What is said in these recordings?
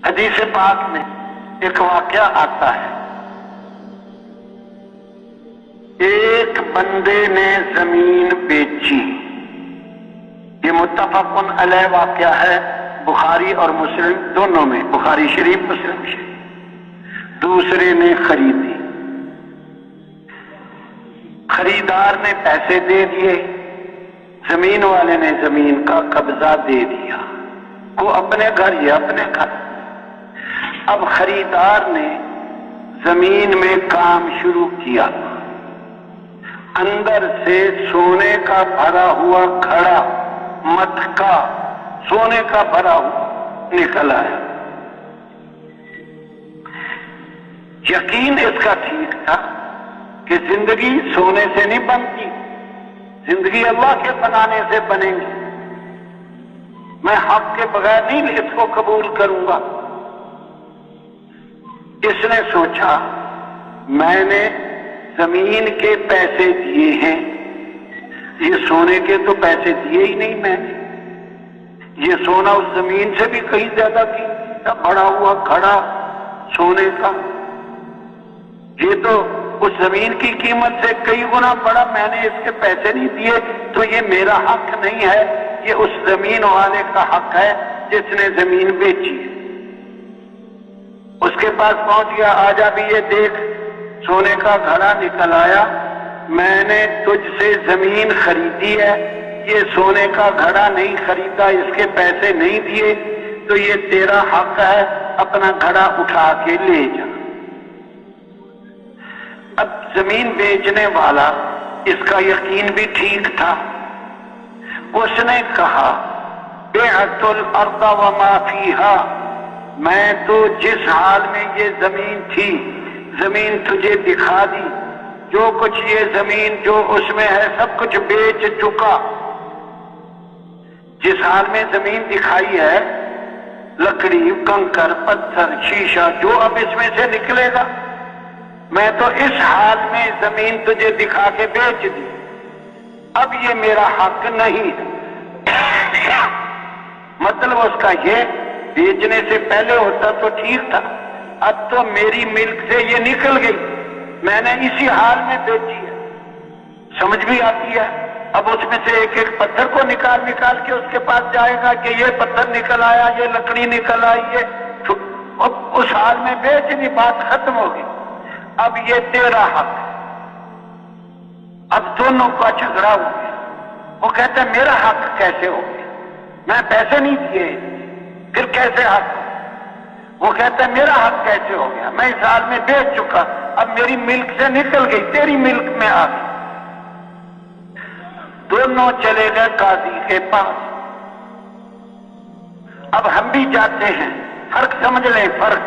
حدیث پاک میں ایک واقعہ آتا ہے، ایک بندے نے زمین بیچی، یہ متفق علیہ واقعہ ہے، بخاری اور مسلم دونوں میں، بخاری شریف مسلم شریف۔ دوسرے نے خریدی، خریدار نے پیسے دے دیے، زمین والے نے زمین کا قبضہ دے دیا، وہ اپنے گھر، یہ اپنے گھر۔ اب خریدار نے زمین میں کام شروع کیا، اندر سے سونے کا بھرا ہوا گھڑا، مٹکا سونے کا بھرا ہوا نکل آیا۔ یقین اس کا ٹھیک تھا کہ زندگی سونے سے نہیں بنتی، زندگی اللہ کے بنانے سے بنے گی، میں حق کے بغیر نہیں اس کو قبول کروں گا۔ اس نے سوچا میں نے زمین کے پیسے دیے ہیں، یہ سونے کے تو پیسے دیے ہی نہیں میں نے، یہ سونا اس زمین سے بھی کہیں زیادہ قیمتی تھا، بڑا ہوا کھڑا سونے کا، یہ تو اس زمین کی قیمت سے کئی گنا بڑا، میں نے اس کے پیسے نہیں دیے، تو یہ میرا حق نہیں ہے، یہ اس زمین والے کا حق ہے جس نے زمین بیچی ہے۔ اس کے پاس پہنچ گیا، آجا بھی یہ دیکھ، سونے کا گھڑا نکل آیا، میں نے تجھ سے زمین خریدی ہے، یہ سونے کا گھڑا نہیں خریدا، اس کے پیسے نہیں دیے، تو یہ تیرا حق ہے، اپنا گھڑا اٹھا کے لے جا۔ اب زمین بیچنے والا، اس کا یقین بھی ٹھیک تھا، اس نے کہا بعت الارض وما فیہا، میں تو جس حال میں یہ زمین تھی، زمین تجھے دکھا دی، جو کچھ یہ زمین جو اس میں ہے سب کچھ بیچ چکا، جس حال میں زمین دکھائی ہے، لکڑی، کنکر، پتھر، شیشہ، جو اب اس میں سے نکلے گا، میں تو اس حال میں زمین تجھے دکھا کے بیچ دی، اب یہ میرا حق نہیں ہے۔ مطلب اس کا یہ، بیچنے سے پہلے ہوتا تو ٹھیک تھا، اب تو میری ملک سے یہ نکل گئی، میں نے اسی حال میں بیچی ہے۔ سمجھ بھی آتی ہے، اب اس میں سے ایک ایک پتھر کو نکال کے اس کے پاس جائے گا کہ یہ پتھر نکل آیا، یہ لکڑی نکل آئی ہے، اب اس حال میں بیچ دی، بات ختم ہو گئی، اب یہ تیرا حق ہے۔ اب دونوں کا جھگڑا ہو گیا، وہ کہتا ہے میرا حق کیسے ہو گیا، میں پیسے نہیں دیے، پھر کیسے حق؟ وہ کہتا ہے میرا حق کیسے ہو گیا، میں اس حال میں بیچ چکا، اب میری ملک سے نکل گئی، تیری ملک میں آ گئی۔ دونوں چلے گئے قاضی کے پاس۔ اب ہم بھی جاتے ہیں، فرق سمجھ لیں، فرق،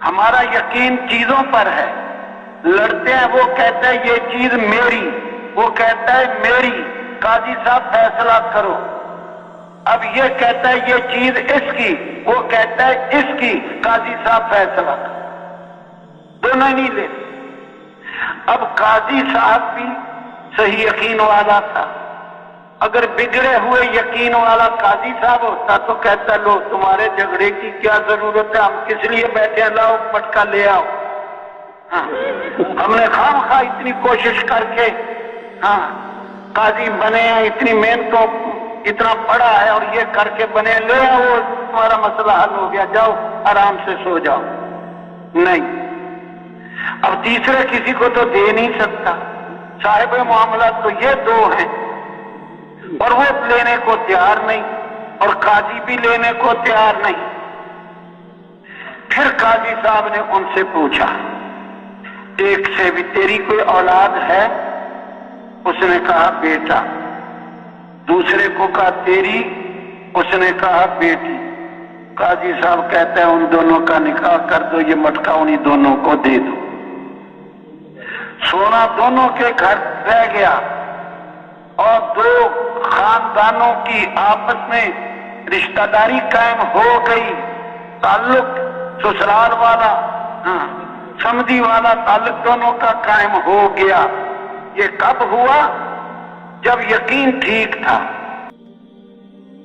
ہمارا یقین چیزوں پر ہے، لڑتے ہیں، وہ کہتا ہے یہ چیز میری، وہ کہتا ہے میری، قاضی صاحب فیصلہ کرو۔ اب یہ کہتا ہے یہ چیز اس کی، وہ کہتا ہے اس کی، قاضی صاحب فیصلہ کرو، دونوں نہیں لے۔ اب قاضی صاحب بھی صحیح یقین والا تھا، اگر بگڑے ہوئے یقین والا قاضی صاحب ہوتا تو کہتا لو تمہارے جھگڑے کی کیا ضرورت ہے، ہم کس لیے بیٹھے، لاؤ مٹکا لے آؤ، ہم نے خواہ اتنی کوشش کر کے قاضی بنے ہیں، اتنی محنتوں، اتنا پڑھا ہے اور یہ کر کے بنے، لے آؤ تمہارا مسئلہ حل ہو گیا، جاؤ آرام سے سو جاؤ۔ نہیں، اب تیسرے کسی کو تو دے نہیں سکتا، صاحب معاملات تو یہ دو ہیں، اور وہ لینے کو تیار نہیں، اور قاضی بھی لینے کو تیار نہیں۔ پھر قاضی صاحب نے ان سے پوچھا، ایک سے بھی تیری کوئی اولاد ہے؟ اس نے کہا بیٹا۔ دوسرے کو کہا تیری؟ اس نے کہا بیٹی۔ قاضی صاحب کہتے ہیں ان دونوں کا نکاح کر دو، یہ مٹکا انہی دونوں کو دے دو۔ سونا دونوں کے گھر رہ گیا، اور دو خاندانوں کی آپس میں رشتہ داری قائم ہو گئی، تعلق سسرال والا، سمدھی والا تعلق دونوں کا قائم ہو گیا۔ یہ کب ہوا؟ جب یقین ٹھیک تھا۔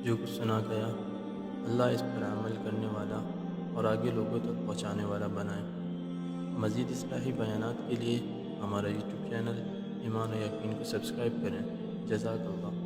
جو کچھ سنا گیا، اللہ اس پر عمل کرنے والا اور آگے لوگوں تک پہنچانے والا بنائیں۔ مزید اصلاحی بیانات کے لیے ہمارا یوٹیوب چینل ایمان و یقین کو سبسکرائب کریں۔ جزاک اللہ۔